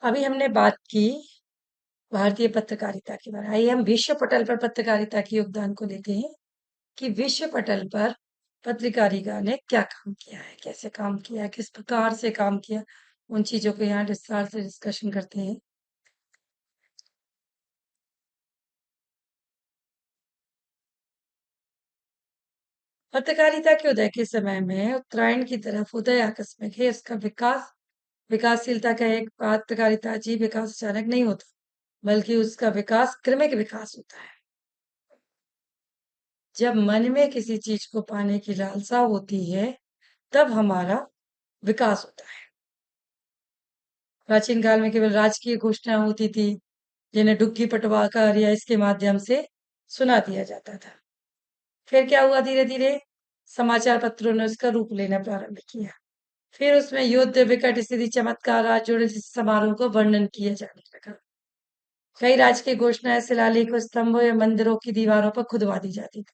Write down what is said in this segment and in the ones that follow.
अभी हमने बात की भारतीय पत्रकारिता के बारे में। आइए हम विश्व पटल पर पत्रकारिता के योगदान को लेते हैं कि विश्व पटल पर पत्रकारिता ने क्या काम किया है, कैसे काम किया है, किस प्रकार से काम किया, उन चीजों को यहाँ विस्तार से डिस्कशन करते हैं। पत्रकारिता के उदय के समय में उत्तरायण की तरफ उदय आकस्मिक है। इसका विकास विकासशीलता का एक पत्रकारिता अजीब विकास अचानक नहीं होता, बल्कि उसका विकास क्रमिक विकास होता है। जब मन में किसी चीज को पाने की लालसा होती है, तब हमारा विकास होता है। प्राचीन काल में केवल राजकीय घोषणा होती थी, जिन्हें डुग्गी पटवाकर या इसके माध्यम से सुना दिया जाता था। फिर क्या हुआ, धीरे धीरे समाचार पत्रों ने उसका रूप लेना प्रारंभ किया। फिर उसमें युद्ध, विकट स्थिति, चमत्कार, आज जुड़े समारोह को वर्णन किया जाने लगा। कई राजकीय घोषणाएं शिलालेख, स्तंभों या मंदिरों की दीवारों पर खुदवा दी जाती थी।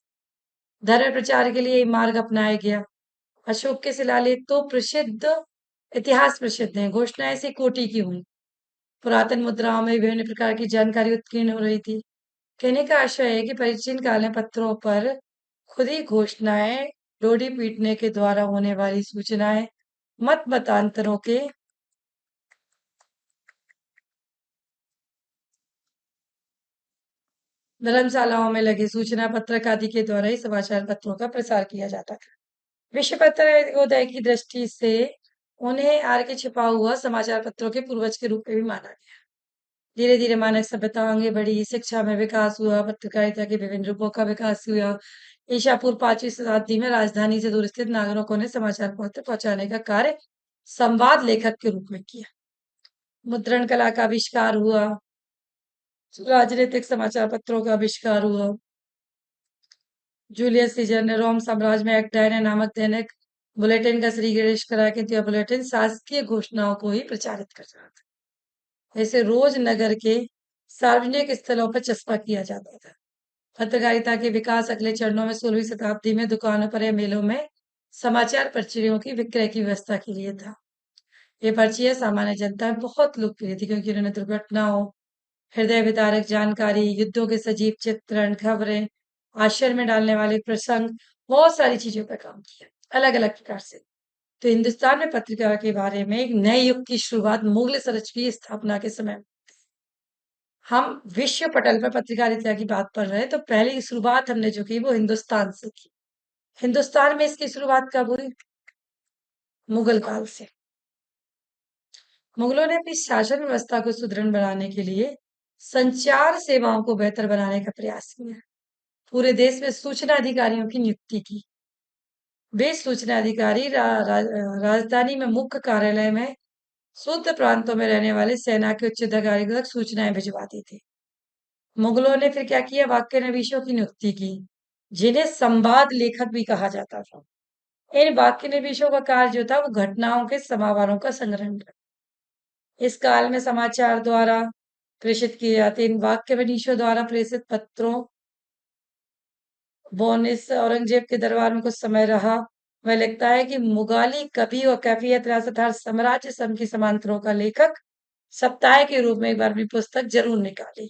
धर्म प्रचार के लिए ये मार्ग अपनाया गया। अशोक के शिलालेख तो प्रसिद्ध, इतिहास प्रसिद्ध हैं। घोषणाएं ऐसी कोटि की हुई। पुरातन मुद्राओं में विभिन्न प्रकार की जानकारी उत्कीर्ण हो रही थी। कहने का आशय है कि प्राचीन काल में पत्रों पर खुद ही घोषणाएं, डोरी पीटने के द्वारा होने वाली सूचनाएं, मत मतांतरों के धर्मशालाओं में लगे सूचना पत्रक आदि के द्वारा ही समाचार पत्रों का प्रसार किया जाता था। विश्व पत्रोदय की दृष्टि से उन्हें आर के छिपा हुआ समाचार पत्रों के पूर्वज के रूप में भी माना गया। धीरे धीरे मानव सभ्यता आगे बढ़ी, शिक्षा में विकास हुआ, पत्रकारिता के विभिन्न रूपों का विकास हुआ। ईसा पूर्व 5वीं शताब्दी में राजधानी से दूर स्थित नागरिकों ने समाचार पत्र पहुंचाने का कार्य संवाद लेखक के रूप में किया। मुद्रण कला का आविष्कार हुआ, राजनीतिक समाचार पत्रों का आविष्कार हुआ। जूलियस सीजर ने रोम साम्राज्य में एक डायना नामक दैनिक बुलेटिन का श्रीगणेश कराया, किंतु यह बुलेटिन शासकीय घोषणाओं को ही प्रचारित कर रहा था। ऐसे रोज नगर के सार्वजनिक स्थलों पर चस्पा किया जाता था। पत्रकारिता के विकास अगले चरणों में 16वीं शताब्दी में दुकानों पर या मेलों में समाचार पर्चियों की विक्रय की व्यवस्था के लिए था। ये पर्चियां सामान्य जनता में बहुत लोकप्रिय थी, क्योंकि उन्होंने दुर्घटनाओं, हृदय विदारक जानकारी, युद्धों के सजीव चित्रण, खबरें, आश्चर्य में डालने वाले प्रसंग, बहुत सारी चीजों पर काम किया, अलग अलग प्रकार से। तो हिंदुस्तान में पत्रिका के बारे में एक नए युग की शुरुआत मुगल साम्राज्य की स्थापना के समय में। हम विश्व पटल पर पत्रकारिता की बात कर रहे हैं, तो पहली शुरुआत हमने जो की वो हिंदुस्तान से की। हिंदुस्तान में इसकी शुरुआत कब हुई? मुगल काल से। मुगलों ने अपनी शासन व्यवस्था को सुदृढ़ बनाने के लिए संचार सेवाओं को बेहतर बनाने का प्रयास किया। पूरे देश में सूचना अधिकारियों की नियुक्ति की। वे सूचना अधिकारी राजधानी में मुख्य कार्यालय में शुद्ध प्रांतों में रहने वाले सेना के उच्च अधिकारियों तक सूचनाएं भिजवाते थे। मुगलों ने फिर क्या किया? वाक्य नवीशों की नियुक्ति की, जिन्हें संवाद लेखक भी कहा जाता था। इन वाक्य नवीशों का कार्य जो था वो घटनाओं के समावारों का संग्रहण था। इस काल में समाचार द्वारा प्रेषित किए जाते इन वाक्य नवीशों द्वारा प्रेषित पत्रों, बोनिस औरंगजेब के दरबार में कुछ समय रहा। वह लिखता है कि मुगाली कवि और कैफियत रियासत हर साम्राज्य सम की समांतरों का लेखक सप्ताह के रूप में एक बार अपनी पुस्तक जरूर निकाले।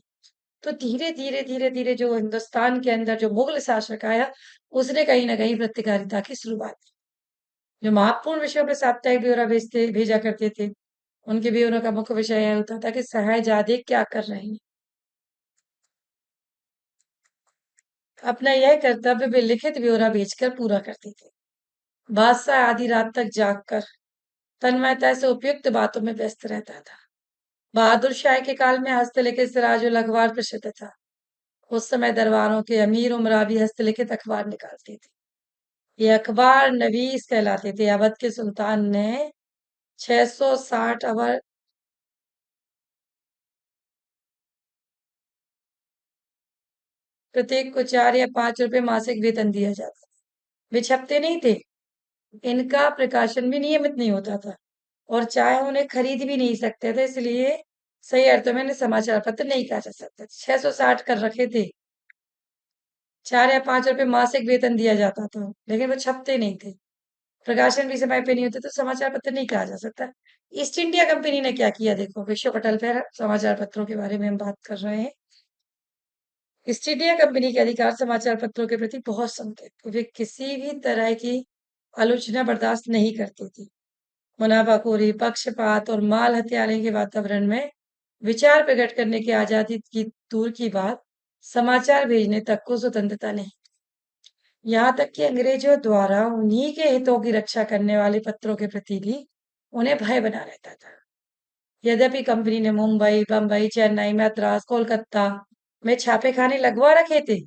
तो धीरे धीरे धीरे धीरे जो हिंदुस्तान के अंदर जो मुगल शासक आया, उसने कहीं ना कहीं पत्रकारिता की शुरुआत की। जो महत्वपूर्ण विषयों पर साप्ताहिक ब्यौरा भेजा करते थे, उनके ब्यौरों का मुख्य विषय यह होता था कि शहजादे क्या कर रहे हैं। अपना यह कर्तव्य वे लिखित ब्यौरा भेजकर पूरा करते थे। बादशाह आधी रात तक जागकर तन्मयता से उपयुक्त बातों में व्यस्त रहता था। बहादुर शाह के काल में हस्तलिखित सिराजुल अखबार प्रसिद्ध था। उस समय दरबारों के अमीर उमरा भी हस्तलिखित अखबार निकालते थे। ये अखबार नवीस कहलाते थे। अवध के सुल्तान ने 660 अवर प्रत्येक को 4 या 5 रुपए मासिक वेतन दिया जाता। वे छपते नहीं थे। इनका प्रकाशन भी नियमित नहीं होता था, और चाहे उन्हें खरीद भी नहीं सकते थे, इसलिए सही अर्थों में इन्हें समाचार पत्र नहीं कहा जा सकता। 660 कर रखे थे। 4 या 5 रुपए मासिक वेतन दिया जाता था, लेकिन वो छपते नहीं थे। प्रकाशन भी समय पे नहीं होते, तो समाचार पत्र नहीं कहा जा सकता। ईस्ट इंडिया कंपनी ने क्या किया, देखो विश्व पटल पर समाचार पत्रों के बारे में हम बात कर रहे हैं। ईस्ट इंडिया कंपनी के अधिकार समाचार पत्रों के प्रति बहुत संकेत थे। वे किसी भी तरह की आलोचना बर्दाश्त नहीं करती थी। मुनाफाखोरी, पक्षपात और माल हत्यारे के वातावरण में विचार प्रकट करने की आजादी की दूर की बात, समाचार भेजने तक को स्वतंत्रता नहीं। यहाँ तक कि अंग्रेजों द्वारा उन्हीं के हितों की रक्षा करने वाले पत्रों के प्रति भी उन्हें भय बना रहता था। यद्यपि कंपनी ने मुंबई, बंबई, चेन्नई, मद्रास, कोलकाता में छापेखाने लगवा रखे थे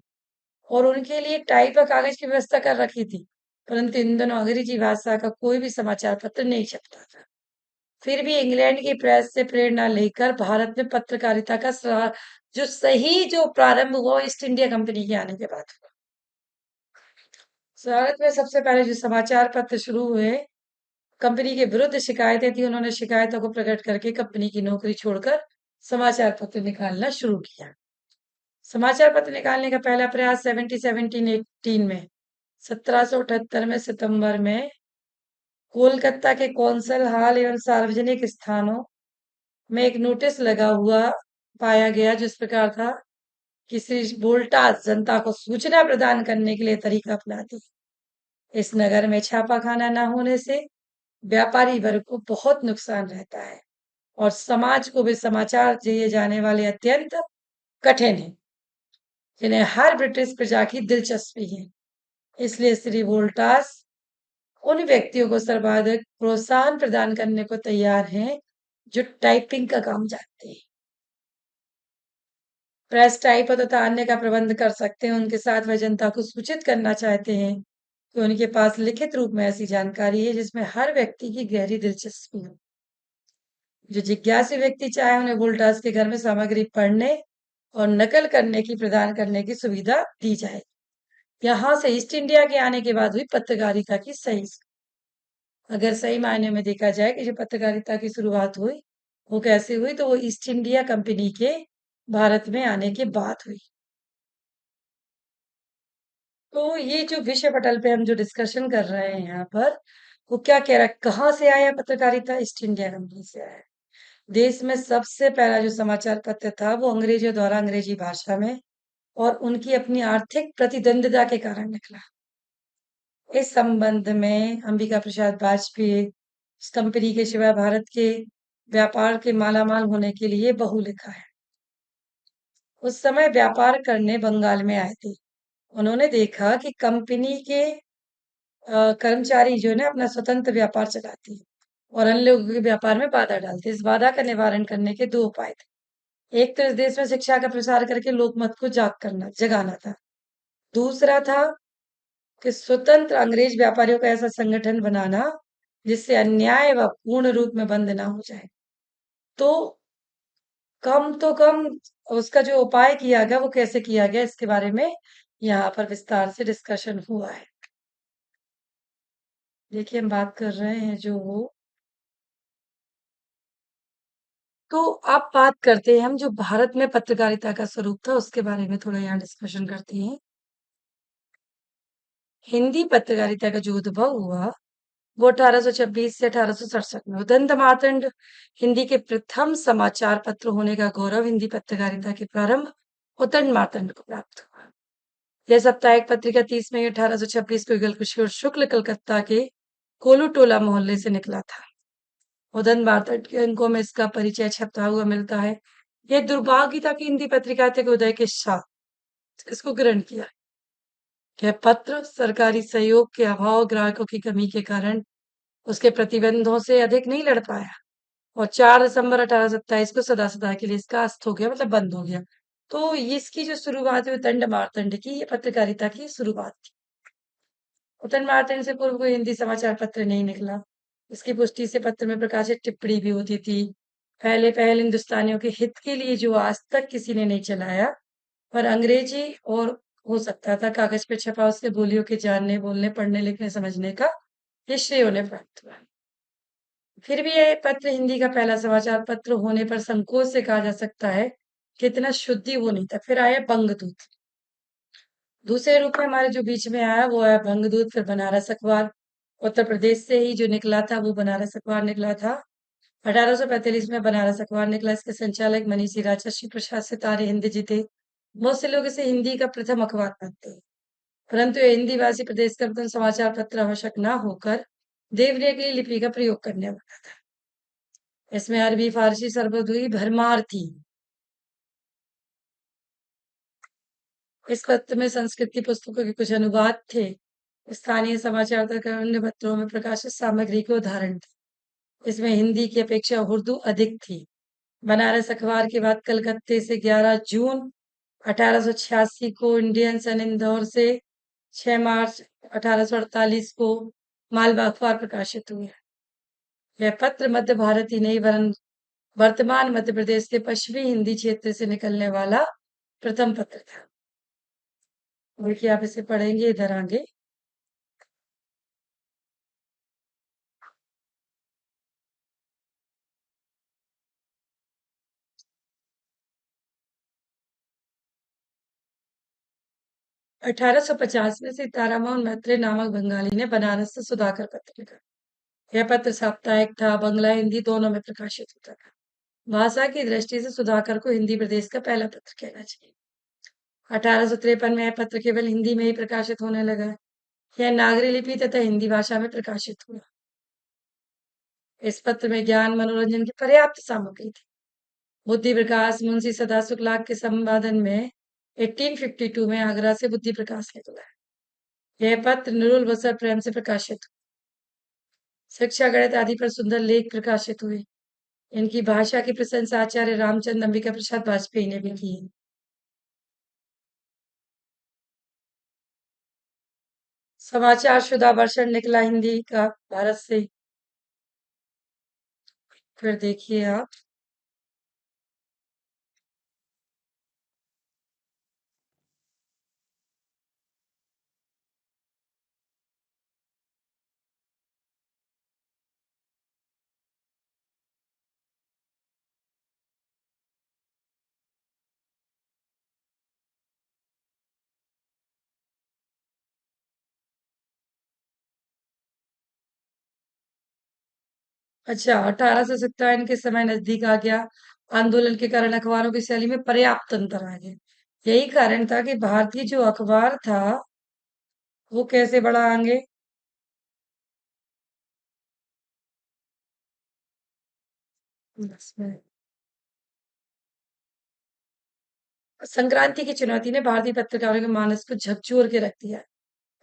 और उनके लिए टाइप और कागज की व्यवस्था कर रखी थी, परंतु इन दोनों अंग्रेजी भाषा का कोई भी समाचार पत्र नहीं छपता था। फिर भी इंग्लैंड की प्रेस से प्रेरणा लेकर भारत में पत्रकारिता का जो प्रारंभ हुआ ईस्ट इंडिया कंपनी के आने के बाद हुआ। भारत में सबसे पहले जो समाचार पत्र शुरू हुए, कंपनी के विरुद्ध शिकायतें थी, उन्होंने शिकायतों को प्रकट करके कंपनी की नौकरी छोड़कर समाचार पत्र निकालना शुरू किया। समाचार पत्र निकालने का पहला प्रयास 1718 में 1778 में सितंबर में कोलकाता के कौंसल हॉल एवं सार्वजनिक स्थानों में एक नोटिस लगा हुआ पाया गया, जिस प्रकार था कि श्री वोल्टास जनता को सूचना प्रदान करने के लिए तरीका अपनाती। इस नगर में छापाखाना न होने से व्यापारी वर्ग को बहुत नुकसान रहता है और समाज को भी समाचार दिए जाने वाले अत्यंत कठिन है, जिन्हें हर ब्रिटिश प्रजा की दिलचस्पी है। इसलिए श्री वोल्टास उन व्यक्तियों को सर्वाधिक प्रोत्साहन प्रदान करने को तैयार हैं जो टाइपिंग का काम जानते हैं, प्रेस टाइप तथा अन्य का प्रबंध कर सकते हैं। उनके साथ वह जनता को सूचित करना चाहते हैं कि उनके पास लिखित रूप में ऐसी जानकारी है जिसमें हर व्यक्ति की गहरी दिलचस्पी हो। जो जिज्ञासु व्यक्ति चाहे उन्हें वोल्टास के घर में सामग्री पढ़ने और नकल करने की प्रदान करने की सुविधा दी जाए। यहाँ से ईस्ट इंडिया के आने के बाद हुई पत्रकारिता की सही, अगर सही मायने में देखा जाए कि जो पत्रकारिता की शुरुआत हुई वो कैसे हुई, तो वो ईस्ट इंडिया कंपनी के भारत में आने के बाद हुई। तो ये जो विषय पटल पे हम जो डिस्कशन कर रहे हैं यहाँ पर, वो क्या कह रहा है, कहाँ से आया पत्रकारिता, ईस्ट इंडिया कंपनी से आया। देश में सबसे पहला जो समाचार पत्र था वो अंग्रेजों द्वारा अंग्रेजी भाषा में और उनकी अपनी आर्थिक प्रतिद्वंदिता के कारण निकला। इस संबंध में अंबिका प्रसाद वाजपेयी इस कंपनी के सिवाय भारत के व्यापार के मालामाल होने के लिए बहु लिखा है। उस समय व्यापार करने बंगाल में आए थे। उन्होंने देखा कि कंपनी के कर्मचारी जो है ना अपना स्वतंत्र व्यापार चलाती है और अन्य लोगों के व्यापार में बाधा डालते। इस बाधा का निवारण करने के दो उपाय थे। एक तो इस देश में शिक्षा का प्रसार करके लोकमत को जगाना था। दूसरा था कि स्वतंत्र अंग्रेज व्यापारियों का ऐसा संगठन बनाना जिससे अन्याय व पूर्ण रूप में बंद ना हो जाए। तो कम तो कम उसका जो उपाय किया गया वो कैसे किया गया, इसके बारे में यहाँ पर विस्तार से डिस्कशन हुआ है। देखिए हम बात कर रहे हैं जो वो, तो आप बात करते हैं हम जो भारत में पत्रकारिता का स्वरूप था उसके बारे में थोड़ा यहाँ डिस्कशन करते हैं। हिंदी पत्रकारिता का जो उद्भव हुआ वो 1826 से 1867 में उदंत मार्तंड हिंदी के प्रथम समाचार पत्र होने का गौरव हिंदी पत्रकारिता के प्रारंभ उदंत मार्तंड को प्राप्त हुआ। यह साप्ताहिक पत्रिका 30 मई 1826 को युगल किशोर शुक्ल कलकत्ता के कोलूटोला मोहल्ले से निकला था। उदंत मार्तंड के अंकों में इसका परिचय छपता हुआ मिलता है। यह दुर्भाग्य था कि हिंदी पत्रिकारिता के उदय के साथ इसको ग्रहण किया। यह पत्र सरकारी सहयोग के अभाव, ग्राहकों की कमी के कारण उसके प्रतिबंधों से अधिक नहीं लड़ पाया और 4 दिसंबर 1827 को सदा-सदा के लिए इसका अस्त हो गया, मतलब बंद हो गया। तो ये इसकी जो शुरुआत हुई उदंड मार्तंड की, ये पत्रकारिता की शुरुआत थी। उदंड मार्तंड से पूर्व कोई हिंदी समाचार पत्र नहीं निकला। इसकी पुष्टि से पत्र में प्रकाशित टिप्पणी भी होती थी। पहले हिंदुस्तानियों के हित के लिए जो आज तक किसी ने नहीं चलाया, पर अंग्रेजी और हो सकता था कागज पे छपा उसके बोलियों के जानने, बोलने, पढ़ने, लिखने, समझने का ये श्रेय उन्हें प्राप्त हुआ। फिर भी यह पत्र हिंदी का पहला समाचार पत्र होने पर संकोच से कहा जा सकता है कि इतना शुद्धि वो नहीं था। फिर आया बंगदूत। दूसरे रूप में हमारे जो बीच में आया वो है बंगदूत, फिर बनारस अखबार उत्तर प्रदेश से ही जो निकला था वो बनारस अखबार निकला था। 1845 में बनारस अखबार निकला। इसके संचालक मनीषी राजर्षि प्रसाद सितारे हिंद जी थे। बहुत से लोग इसे हिंदी का प्रथम अखबार मानते हैं, परंतु ये हिंदी भाषी प्रदेश का प्रथम समाचार पत्र आवश्यक न होकर देवनागरी लिपि का प्रयोग करने वाला था। इसमें अरबी, फारसी, सरबत हुई भरमार थी। इस पत्र में संस्कृत की पुस्तकों के कुछ अनुवाद थे। स्थानीय समाचार तक अन्य पत्रों में प्रकाशित सामग्री के उदाहरण थे। इसमें हिंदी की अपेक्षा उर्दू अधिक थी। बनारस अखबार के बाद कलकत्ते से 11 जून 1886 को इंडियन सन इंदौर से 6 मार्च 1848 को मालवा अखबार प्रकाशित हुए। यह पत्र मध्य भारत ही नहीं वरन वर्तमान मध्य प्रदेश के पश्चिमी हिंदी क्षेत्र से निकलने वाला प्रथम पत्र था। देखिए आप इसे पढ़ेंगे इधर आगे। 1850 में सीतारामन मैत्रेय नामक बंगाली ने बनारस से सुधाकर पत्र लिखा। यह पत्र साप्ताहिक था, बंगला हिंदी दोनों में प्रकाशित होता था। भाषा की दृष्टि से सुधाकर को हिंदी प्रदेश का पहला पत्र कहना चाहिए। 1853 में यह पत्र केवल हिंदी में ही प्रकाशित होने लगा। यह नागरी लिपि तथा हिंदी भाषा में प्रकाशित हुआ। इस पत्र में ज्ञान मनोरंजन की पर्याप्त सामग्री थी। बुद्धि प्रकाश मुंशी सदा शुक्ला के संपादन में 1852 में आगरा से बुद्धि प्रकाश निकला। यह पत्र निरुल बसर प्रेम से प्रकाशित हुआ। शिक्षा गणित आदि पर सुंदर लेख प्रकाशित हुए। इनकी भाषा की प्रशंसा आचार्य रामचंद्र अंबिका प्रसाद वाजपेयी ने भी की है। समाचार शुदा वर्षन निकला हिंदी का भारत से। फिर देखिए आप 1857 के समय नजदीक आ गया। आंदोलन के कारण अखबारों की शैली में पर्याप्त अंतर आ गया। यही कारण था कि भारतीय जो अखबार था वो कैसे बढ़ा आगे। बस में संक्रांति की चुनौती ने भारतीय पत्रकारों के मानस को झकझोर के रख दिया।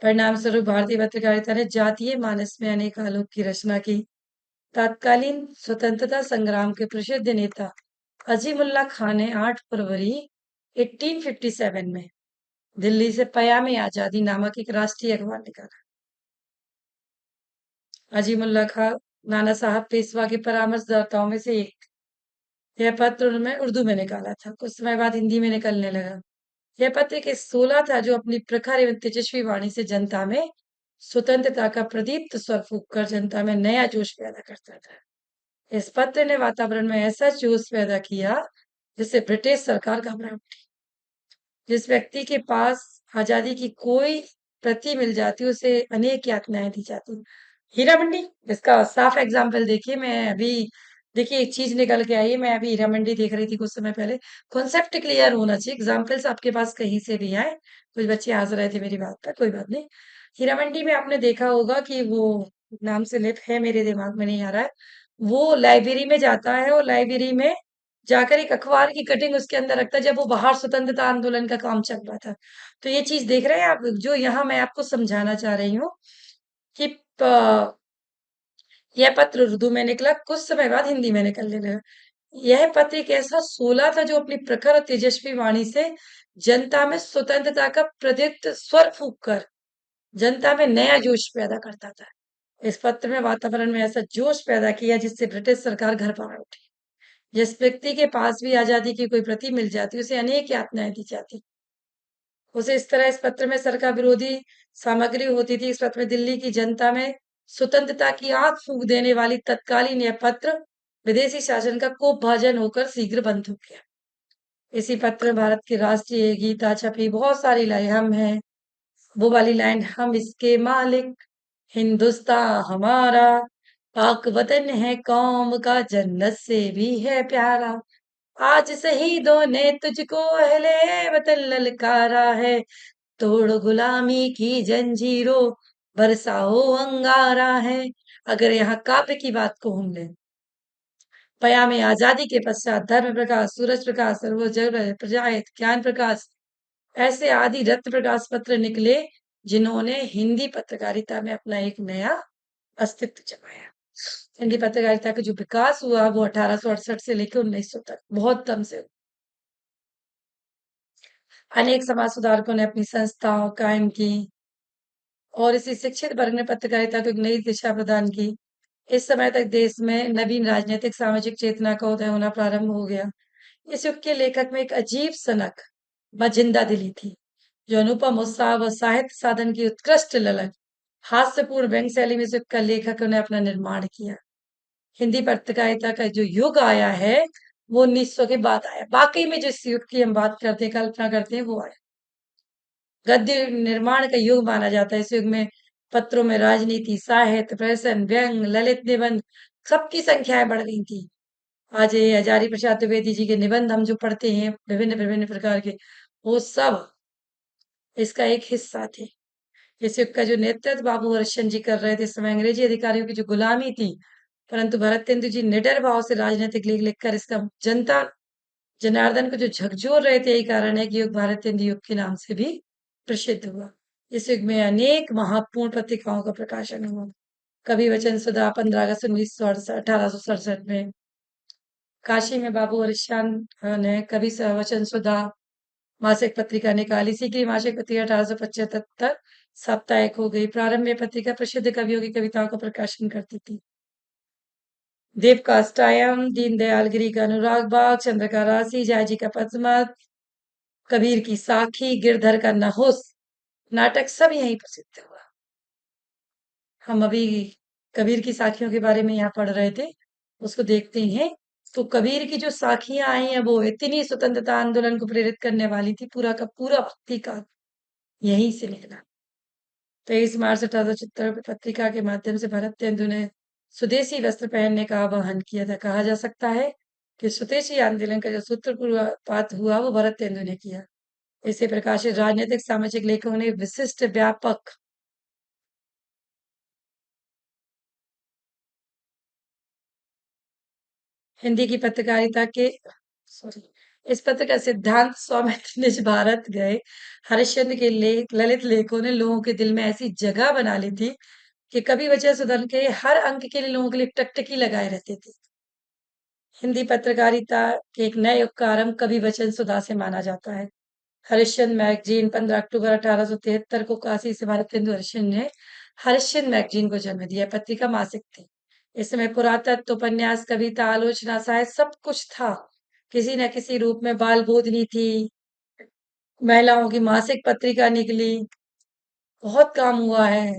परिणाम स्वरूप भारतीय पत्रकारिता ने जातीय मानस में अनेक आलोक की रचना की। तत्कालीन स्वतंत्रता संग्राम के प्रसिद्ध नेता अजीमुल्ला खान ने 8 फरवरी 1857 में दिल्ली से पयामे आजादी नामक एक राष्ट्रीय अखबार निकाला। अजीमुल्ला खान नाना साहब पेशवा के परामर्शदाताओं में से एक। यह पत्र उन्होंने उर्दू में निकाला था। कुछ समय बाद हिंदी में निकलने लगा। यह पत्र एक सोला था जो अपनी प्रखर एवं तेजस्वी वाणी से जनता में स्वतंत्रता का प्रदीप्त स्वर फूंककर जनता में नया जोश पैदा करता था। इस पत्र ने वातावरण में ऐसा जोश पैदा किया जिससे ब्रिटिश सरकार घबरा उठी। जिस व्यक्ति के पास आजादी की कोई प्रति मिल जाती उसे अनेक यातनाएं दी जाती। हीरा मंडी इसका साफ एग्जाम्पल देखिए। मैं अभी देखिए एक चीज निकल के आई है। मैं अभी हीरा मंडी देख रही थी कुछ समय पहले। कॉन्सेप्ट क्लियर होना चाहिए। एग्जाम्पल्स आपके पास कहीं से भी आए। कुछ बच्चे हंस रहे थे मेरी बात पर, कोई बात नहीं। हीरा मंडी में आपने देखा होगा कि वो नाम से लिप है, मेरे दिमाग में नहीं आ रहा है। वो लाइब्रेरी में जाता है और लाइब्रेरी में जाकर एक अखबार की कटिंग उसके अंदर रखता है जब वो बाहर स्वतंत्रता आंदोलन का काम चल रहा था। तो ये चीज देख रहे हैं आप, जो यहाँ मैं आपको समझाना चाह रही हूँ कि यह पत्र उर्दू में निकला, कुछ समय बाद हिंदी में निकलने लगा। यह पत्र एक ऐसा सोला था जो अपनी प्रखर और तेजस्वी वाणी से जनता में स्वतंत्रता का प्रदीप्त स्वर फूंक कर जनता में नया जोश पैदा करता था। इस पत्र में वातावरण में ऐसा जोश पैदा किया जिससे ब्रिटिश सरकार घर पर उठी। जिस व्यक्ति के पास भी आजादी की कोई प्रति मिल जाती उसे अनेक यातनाएं दी जाती। उसे इस तरह इस पत्र में सरकार विरोधी सामग्री होती थी। इस पत्र में दिल्ली की जनता में स्वतंत्रता की आग फूंक देने वाली तत्कालीन यह पत्र विदेशी शासन का कोपभाजन होकर शीघ्र बंद हो गया। इसी पत्र में भारत की राष्ट्रीय गीता छपी। बहुत सारी लाइन हम हैं, वो वाली लाइन हम इसके मालिक, हिंदुस्तान हमारा, पाक वतन है कौम का, जन्नत से भी है प्यारा। आज शहीदों ने तुझको अहले वतन ललकारा है, तोड़ गुलामी की जंजीरों, बरसाओ अंगारा है। अगर यहाँ काव्य की बात को हम लें, पयामे आजादी के पश्चात धर्म प्रकाश, सूरज प्रकाश, सर्वोज प्रजाहित, ज्ञान प्रकाश, ऐसे आदि रत्न प्रकाश पत्र निकले, जिन्होंने हिंदी पत्रकारिता में अपना एक नया अस्तित्व जमाया। हिंदी पत्रकारिता का जो विकास हुआ वो 1868 से लेकर 1900 तक बहुत दम से। अनेक समाज सुधारकों ने अपनी संस्थाओं कायम की और इसी शिक्षित वर्ग ने पत्रकारिता को एक नई दिशा प्रदान की। इस समय तक देश में नवीन राजनीतिक सामाजिक चेतना का उदय होना प्रारंभ हो गया। इस युग के लेखक में एक अजीब सनक व जिंदा दिली थी, जो अनुपम उत्साह व साहित्य साधन की उत्कृष्ट ललक, हास्यपूर्ण व्यंग शैली में इस युग का लेखकों ने अपना निर्माण किया। हिंदी पत्रकारिता का जो युग आया है वो 1900 के बाद आया। वाकई में जिस युग की हम बात करते हैं, कल्पना करते हैं, वो आया। गद्य निर्माण का युग माना जाता है। इस युग में पत्रों में राजनीति, साहित्य, प्रहसन, व्यंग, ललित निबंध, सबकी संख्याएं बढ़ गई थी। आज ये हजारी प्रसाद द्विवेदी जी के निबंध हम जो पढ़ते हैं विभिन्न विभिन्न प्रकार के, वो सब इसका एक हिस्सा थे। इस युग का जो नेतृत्व बाबू अरशन जी कर रहे थे, इस समय अंग्रेजी अधिकारियों की जो गुलामी थी, परंतु भरतेंदु जी निडर भाव से राजनीतिक लेख लिखकर इसका जनता जनार्दन को जो झकझोर रहे थे, यही कारण है कि युग भारतेंदु युग के नाम से भी प्रसिद्ध हुआ। इस युग में अनेक महत्वपूर्ण पत्रिकाओं का प्रकाशन हुआ। कवि वचन सुधा 15 अगस्त 1867 में काशी में बाबू अरिशान ने कवि वचन सुधा मासिक पत्रिका निकाली। सीकरी मासिक पत्रिका 1875 तक साप्ताहिक हो गई। प्रारंभ में पत्रिका प्रसिद्ध कवियों की कविताओं का प्रकाशन करती थी। देव काष्टायम, दीनदयाल गिरी का अनुराग बाग, चंद्र का राशि, जायजी का पद्मत, कबीर की साखी, गिरधर का नहुस, नाटक सब यहीं प्रसिद्ध हुआ। हम अभी कबीर की साखियों के बारे में यहाँ पढ़ रहे थे, उसको देखते हैं। तो कबीर की जो साखियां आई हैं वो इतनी स्वतंत्रता आंदोलन को प्रेरित करने वाली थी, पूरा का पूरा भक्ति का यहीं से निकला। 23 मार्च 1876 पत्रिका के माध्यम से भरतेंदु ने स्वदेशी वस्त्र पहनने का आह्वान किया था। कहा जा सकता है कि स्वदेशी आंदोलन का जो सूत्रपात हुआ वो भरतेंदु ने किया। इसे प्रकाशित राजनीतिक सामाजिक लेखकों ने विशिष्ट व्यापक हिंदी की पत्रकारिता के सॉरी इस पत्र का सिद्धांत स्वामित्व निज भारत गए हरिश्चंद्र के लेख ललित लेखों ने लोगों के दिल में ऐसी जगह बना ली थी कि कवि वचन सुधन के हर अंक के लिए लोगों के लिए टकटकी लगाए रहते थे। हिंदी पत्रकारिता के एक नए युग का आरंभ कवि वचन सुधा से माना जाता है। हरिश्चंद्र मैगजीन 15 अक्टूबर 1873 को काशी से भारतेंदु हरिश्चंद्र ने हरिश्चंद्र मैगजीन को जन्म दिया। पत्रिका मासिक थी। इस समय पुरातत्व, उपन्यास, कविता, आलोचना, साहित्य सब कुछ था। किसी न किसी रूप में बाल बोधनी थी, महिलाओं की मासिक पत्रिका निकली, बहुत काम हुआ है।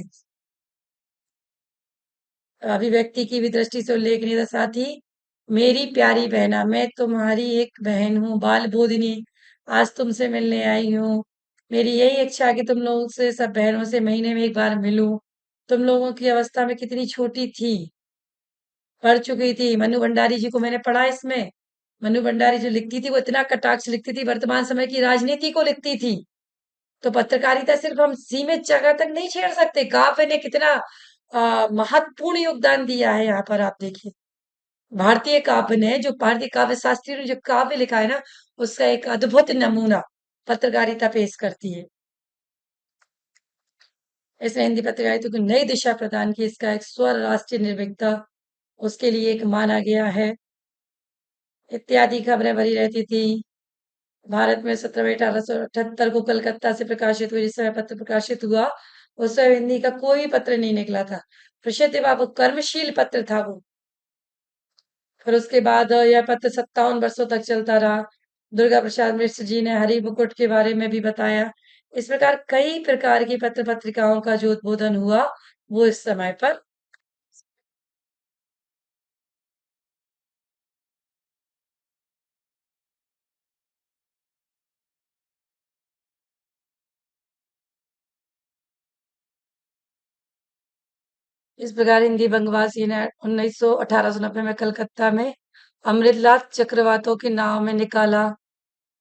अभिव्यक्ति की भी दृष्टि से उल्लेखनीय था। साथ ही मेरी प्यारी बहना, मैं तुम्हारी एक बहन हूँ, बाल बोधिनी, आज तुमसे मिलने आई हूँ। मेरी यही इच्छा है कि तुम लोगों से, सब बहनों से महीने में एक बार मिलूं। तुम लोगों की अवस्था में कितनी छोटी थी, पढ़ चुकी थी। मनु भंडारी जी को मैंने पढ़ा इसमें। मनु भंडारी जो लिखती थी वो इतना कटाक्ष लिखती थी, वर्तमान समय की राजनीति को लिखती थी। तो पत्रकारिता सिर्फ हम सीमित जगह तक नहीं छेड़ सकते। काव्य ने कितना महत्वपूर्ण योगदान दिया है यहाँ पर आप देखिए। भारतीय काव्य ने, जो भारतीय काव्य शास्त्रियों ने जो काव्य लिखा है ना, उसका एक अद्भुत नमूना पत्रकारिता पेश करती है। इसने हिंदी पत्रकारिता को नई दिशा प्रदान की। इसका एक स्वर राष्ट्रीय निर्भीकता उसके लिए एक माना गया है, इत्यादि खबरें भरी रहती थी। भारत में 17 मई 1878 को कलकत्ता से प्रकाशित हुई, जिस समय पत्र प्रकाशित हुआ उस समय हिंदी का कोई पत्र नहीं निकला था। प्रसिद्ध व वो कर्मशील पत्र था वो। फिर उसके बाद यह पत्र 57 वर्षों तक चलता रहा। दुर्गा प्रसाद मिश्र जी ने हरि मुकुट के बारे में भी बताया। इस प्रकार कई प्रकार की पत्र पत्रिकाओं का जो उद्बोधन हुआ वो इस समय पर इस प्रकार हिंदी बंगवासी ने 1890 में कलकत्ता में अमृतलाल चक्रवातों की नाव में निकाला।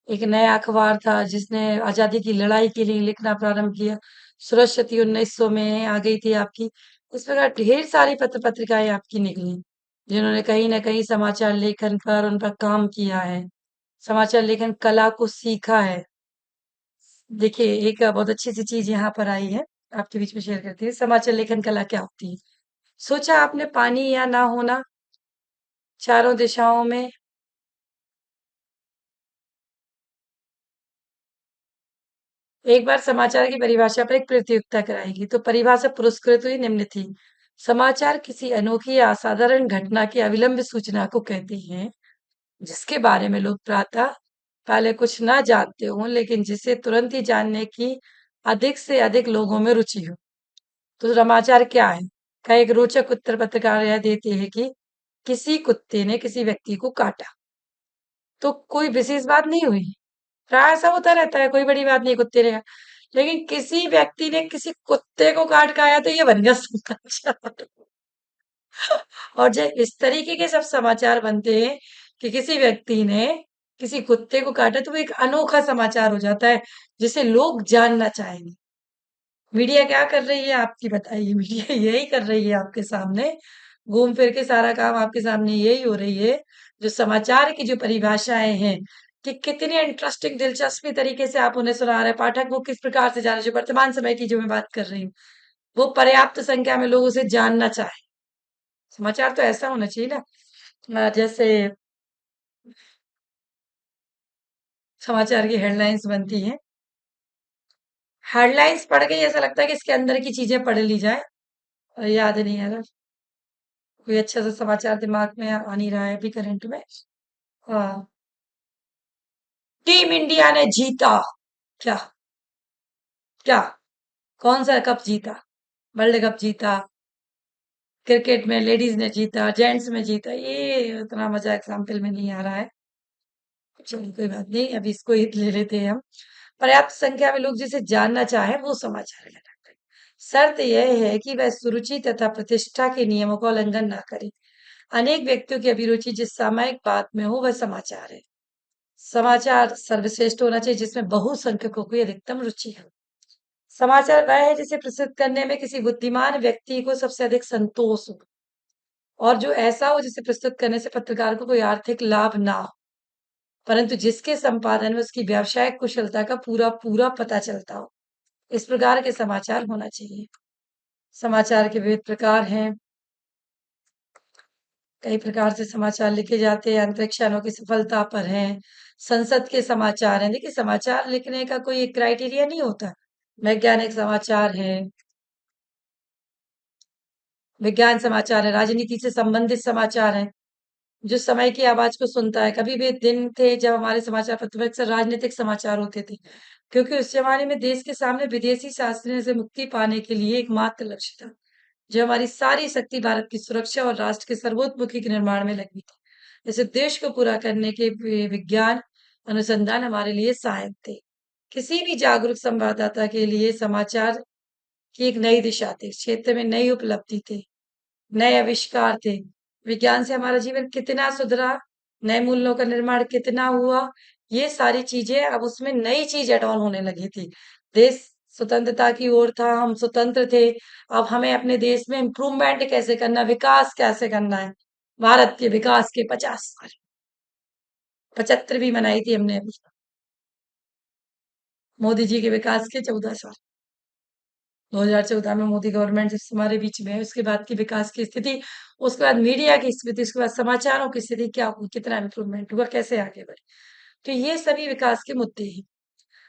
एक नया अखबार था जिसने आजादी की लड़ाई के लिए लिखना प्रारंभ किया। सरस्वती 1900 में आ गई थी आपकी। इस प्रकार ढेर सारी पत्र पत्रिकाएं आपकी निकली जिन्होंने कहीं ना कहीं समाचार लेखन पर उन पर काम किया है, समाचार लेखन कला को सीखा है। देखिए एक बहुत अच्छी सी चीज यहाँ पर आई है, आपके बीच में शेयर करती है। समाचार लेखन कला क्या होती है? सोचा आपने पानी या ना होना, चारों दिशाओं में। एक बार समाचार की परिभाषा पर एक प्रतियोगिता कराएगी तो परिभाषा पुरस्कृत हुई निम्न थी। समाचार किसी अनोखी या असाधारण घटना की अविलंब सूचना को कहते हैं जिसके बारे में लोग प्रातः पहले कुछ ना जानते हों लेकिन जिसे तुरंत ही जानने की अधिक से अधिक लोगों में रुचि हो। तो समाचार क्या है? का एक रोचक उत्तर पत्रकार यह देते हैं कि किसी कुत्ते ने किसी व्यक्ति को काटा तो कोई विशेष बात नहीं हुई। प्राय ऐसा होता रहता है, कोई बड़ी बात नहीं कुत्ते ने। लेकिन किसी व्यक्ति ने किसी कुत्ते को काट खाया तो ये बन गया समाचार। और जब इस तरीके के सब समाचार बनते हैं कि किसी व्यक्ति ने किसी कुत्ते को काटा तो वो एक अनोखा समाचार हो जाता है जिसे लोग जानना चाहेंगे। मीडिया क्या कर रही है आपकी बताइए? मीडिया यही कर रही है आपके सामने, घूम फिर के सारा काम आपके सामने यही हो रही है। जो समाचार की जो परिभाषाएं हैं कि कितनी इंटरेस्टिंग दिलचस्पी तरीके से आप उन्हें सुना रहे हैं, पाठक वो किस प्रकार से जाने, जो वर्तमान समय की जो मैं बात कर रही हूँ वो पर्याप्त संख्या में लोग उसे जानना चाहे। समाचार तो ऐसा होना चाहिए ना, जैसे समाचार की हेडलाइंस बनती हैं, हेडलाइंस पढ़ के ऐसा लगता है कि इसके अंदर की चीजें पढ़ ली जाए। याद नहीं आ रहा, कोई अच्छा सा समाचार दिमाग में आ नहीं रहा है अभी करंट में। हाँ, टीम इंडिया ने जीता। क्या? क्या? कौन सा कप जीता? वर्ल्ड कप जीता, क्रिकेट में लेडीज ने जीता, जेंट्स में जीता। ये उतना मजा एग्जाम्पल में नहीं आ रहा है। चलिए कोई बात नहीं, अभी इसको ही ले लेते हैं हम। पर्याप्त संख्या में लोग जिसे जानना चाहे वो समाचार कहलाता है। शर्त यह है कि वह सुरुचि तथा प्रतिष्ठा के नियमों का उल्लंघन ना करे। अनेक व्यक्तियों की अभिरुचि जिस सामयिक बात में हो वह समाचार है। समाचार सर्वश्रेष्ठ होना चाहिए जिसमें बहुसंख्यकों की अधिकतम रुचि हो। समाचार वह है जिसे प्रसिद्ध करने में किसी बुद्धिमान व्यक्ति को सबसे अधिक संतोष हो और जो ऐसा हो जिसे प्रस्तुत करने से पत्रकार को कोई आर्थिक लाभ ना हो परंतु जिसके संपादन में उसकी व्यावसायिक कुशलता का पूरा पूरा पता चलता हो। इस प्रकार के समाचार होना चाहिए। समाचार के विविध प्रकार हैं, कई प्रकार से समाचार लिखे जाते हैं, अंतरिक्ष यानों की सफलता पर हैं, संसद के समाचार हैं। देखिए समाचार लिखने का कोई एक क्राइटेरिया नहीं होता। वैज्ञानिक समाचार है, विज्ञान समाचार है, राजनीति से संबंधित समाचार है, जो समय की आवाज को सुनता है। कभी भी दिन थे जब हमारे समाचार पत्र में अक्सर राजनीतिक समाचार होते थे, क्योंकि उस जमाने में देश के सामने विदेशी शासन से मुक्ति पाने के लिए एकमात्र लक्ष्य था, जो हमारी सारी शक्ति भारत की सुरक्षा और राष्ट्र के सर्वोत्मुखी के निर्माण में लगी थी। इस उद्देश्य को पूरा करने के विज्ञान अनुसंधान हमारे लिए सहायक थे। किसी भी जागरूक संवाददाता के लिए समाचार की एक नई दिशा थी, क्षेत्र में नई उपलब्धि थे, नए आविष्कार थे। विज्ञान से हमारा जीवन कितना सुधरा, नए मूल्यों का निर्माण कितना हुआ, ये सारी चीजें अब उसमें नई चीज एड ऑन होने लगी थी। देश स्वतंत्रता की ओर था, हम स्वतंत्र थे। अब हमें अपने देश में इम्प्रूवमेंट कैसे करना, विकास कैसे करना है। भारत के विकास के 50 साल, 75 भी मनाई थी हमने अभी। मोदी जी के विकास के 14 साल, 2014 में मोदी गवर्नमेंट जिस हमारे बीच में है, उसके बाद की विकास की स्थिति, उसके बाद मीडिया की स्थिति, उसके बाद समाचारों की स्थिति क्या हुई, कितना इम्प्रूवमेंट हुआ, कैसे आगे बढ़े। तो ये सभी विकास के मुद्दे हैं।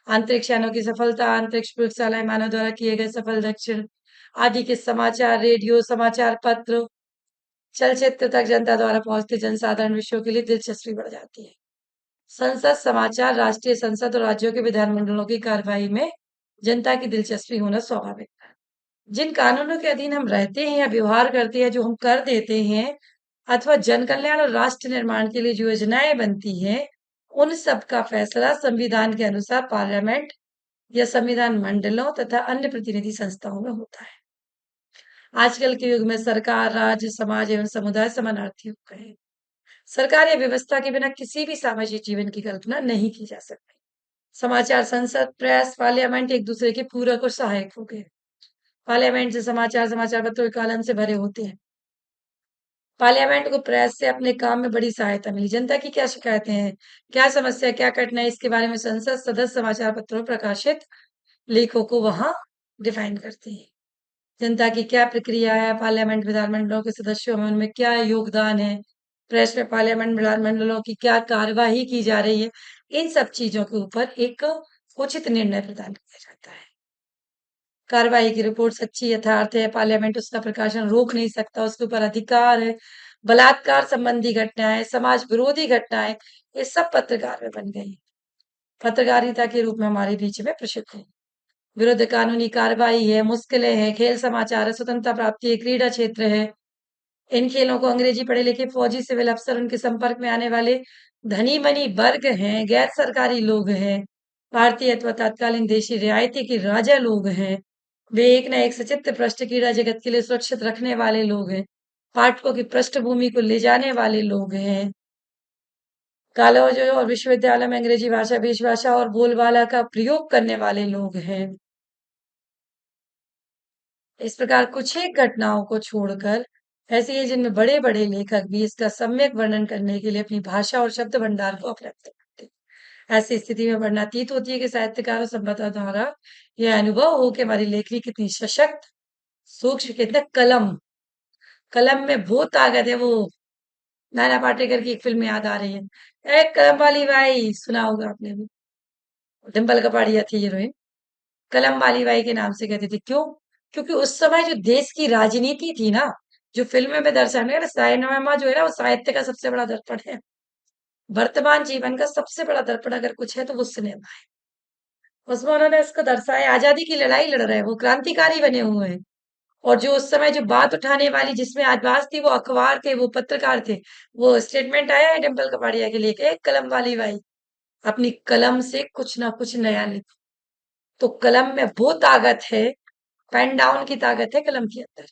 अंतरिक्ष यानों की सफलता, अंतरिक्ष प्रयोगशालाएं मानव द्वारा किए गए सफल दक्षिण आदि के समाचार, रेडियो, समाचार पत्र, चलचित्र तक जनता द्वारा पहुंचते जनसाधारण विषयों के लिए दिलचस्पी बढ़ जाती है। संसद समाचार, राष्ट्रीय संसद और राज्यों के विधानमंडलों की कार्यवाही में जनता की दिलचस्पी होना स्वाभाविक है। जिन कानूनों के अधीन हम रहते हैं या व्यवहार करते हैं, जो हम कर देते हैं अथवा जन कल्याण और राष्ट्र निर्माण के लिए जो योजनाएं बनती हैं, उन सब का फैसला संविधान के अनुसार पार्लियामेंट या संविधान मंडलों तथा अन्य प्रतिनिधि संस्थाओं में होता है। आजकल के युग में सरकार, राज्य, समाज एवं समुदाय समानार्थी हो गए हैं। सरकार या व्यवस्था के बिना किसी भी सामाजिक जीवन की कल्पना नहीं की जा सकती। समाचार संसद, प्रेस, पार्लियामेंट एक दूसरे के पूरक और सहायक हो गए। पार्लियामेंट से समाचार पत्र और कॉलम से भरे होते हैं। पार्लियामेंट को प्रेस से अपने काम में बड़ी सहायता मिली। जनता की क्या शिकायतें हैं, क्या समस्या, क्या कठिनाई, इसके बारे में संसद सदस्य समाचार पत्रों में प्रकाशित लेखों को वहां डिफाइन करते हैं। जनता की क्या प्रक्रिया है, पार्लियामेंट विधानमंडलों के सदस्यों में उनमें क्या योगदान है, प्रेस में पार्लियामेंट विधानमंडलों की क्या कार्यवाही की जा रही है, इन सब चीजों के ऊपर एक उचित निर्णय प्रदान किया जाता है। कार्रवाई की रिपोर्ट सच्ची यथार्थ है, पार्लियामेंट उसका प्रकाशन रोक नहीं सकता, उसके ऊपर अधिकार है। बलात्कार संबंधी घटनाएं, समाज विरोधी घटनाएं, ये सब पत्रकार में बन गई। पत्रकारिता के रूप में हमारे बीच में प्रसिद्ध है। विरुद्ध कानूनी कार्रवाई है, मुश्किलें हैं, खेल समाचार है, स्वतंत्रता प्राप्ति है, क्रीड़ा क्षेत्र है। इन खेलों को अंग्रेजी पढ़े लिखे फौजी, सिविल अफसर, उनके संपर्क में आने वाले धनी मनी वर्ग हैं, गैर सरकारी लोग हैं, भारतीय अथवा तत्कालीन देशी रियायती के राजा लोग हैं। वे एक न एक सचित्र पृष्ठ क्रीड़ा जगत के लिए सुरक्षित रखने वाले लोग हैं। पाठकों की पृष्ठभूमि को ले जाने वाले लोग हैं। कॉलेज और विश्वविद्यालय में अंग्रेजी भाषा, भेषभाषा और बोलबाला का प्रयोग करने वाले लोग हैं। इस प्रकार कुछ एक घटनाओं को छोड़कर ऐसी है जिनमें बड़े बड़े लेखक भी इसका सम्यक वर्णन करने के लिए अपनी भाषा और शब्द भंडार को अपर्याप्त करते हैं। ऐसी स्थिति में वर्णनातीत होती है कि साहित्यकारों संपादकों द्वारा यह अनुभव हो कि हमारी लेखनी कितनी सशक्त, सूक्ष्म, कितना कलम कलम में वो ताकत है। वो नाना पाटेकर की एक फिल्म याद आ रही है, एक कलम वाली बाई, सुना होगा आपने भी। डिम्पल कपाड़िया थी हीरोइन। कलम वाली बाई के नाम से कहती थी, क्यों? क्योंकि उस समय जो देश की राजनीति थी ना, जो फिल्म में दर्शाने का सिनेमा जो है ना, वो साहित्य का सबसे बड़ा दर्पण है। वर्तमान जीवन का सबसे बड़ा दर्पण अगर कुछ है तो वो सिनेमा है। उसमें उन्होंने इसको दर्शाया, आजादी की लड़ाई लड़ रहे हैं, वो क्रांतिकारी बने हुए हैं। और जो उस समय जो बात उठाने वाली जिसमें आवाज थी, वो अखबार थे, वो पत्रकार थे। वो स्टेटमेंट आया है डिम्पल कपाड़िया के लिए, एक कलम वाली बाई, अपनी कलम से कुछ ना कुछ नया लिखो। तो कलम में वो ताकत है, पेन डाउन की ताकत है कलम के अंदर।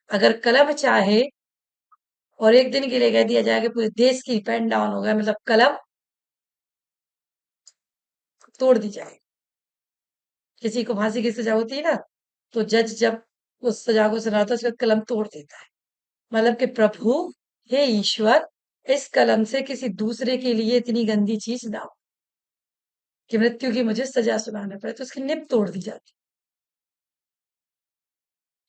अगर कलम चाहे और एक दिन के लिए कह दिया जाए कि पूरे देश की पेन डाउन हो गया, मतलब कलम तोड़ दी जाए। किसी को फांसी की सजा होती है ना, तो जज जब उस सजा को सुनाता है उसके बाद कलम तोड़ देता है। मतलब कि प्रभु, हे ईश्वर, इस कलम से किसी दूसरे के लिए इतनी गंदी चीज ना हो कि मृत्यु की मुझे सजा सुनाना पड़े, तो उसकी निब तोड़ दी जाती।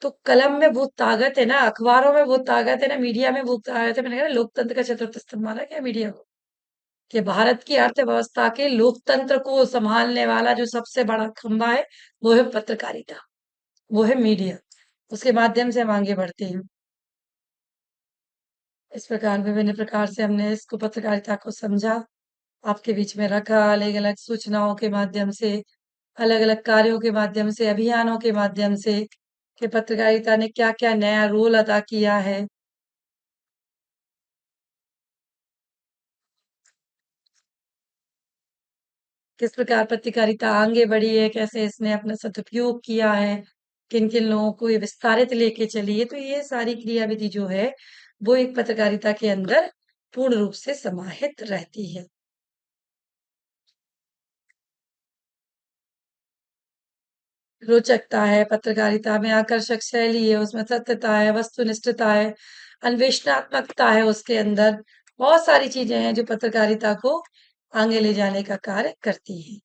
तो कलम में वो ताकत है ना, अखबारों में वो ताकत है ना, मीडिया में वो ताकत है। मैंने कहा ना, लोकतंत्र का चतुर्थ स्तंभ माना क्या मीडिया को, कि भारत की अर्थव्यवस्था के लोकतंत्र को संभालने वाला जो सबसे बड़ा खंभा है, वो है पत्रकारिता, वो है मीडिया। उसके माध्यम से हम आगे बढ़ते हैं। इस प्रकार विभिन्न प्रकार से हमने इसको पत्रकारिता को समझा, आपके बीच में रखा, अलग अलग सूचनाओं के माध्यम से, अलग अलग कार्यों के माध्यम से, अभियानों के माध्यम से, कि पत्रकारिता ने क्या क्या नया रोल अदा किया है। किस प्रकार पत्रकारिता आगे बढ़ी है, कैसे इसने अपना सदुपयोग किया है, किन किन लोगों को ये विस्तारित लेके चली है। तो ये सारी क्रियाविधि जो है वो एक पत्रकारिता के अंदर पूर्ण रूप से समाहित रहती है। रोचकता है पत्रकारिता में, आकर्षक शैली है उसमें, सत्यता है, वस्तुनिष्ठता है, अन्वेषणात्मकता है उसके अंदर। बहुत सारी चीजें हैं जो पत्रकारिता को आगे ले जाने का कार्य करती हैं।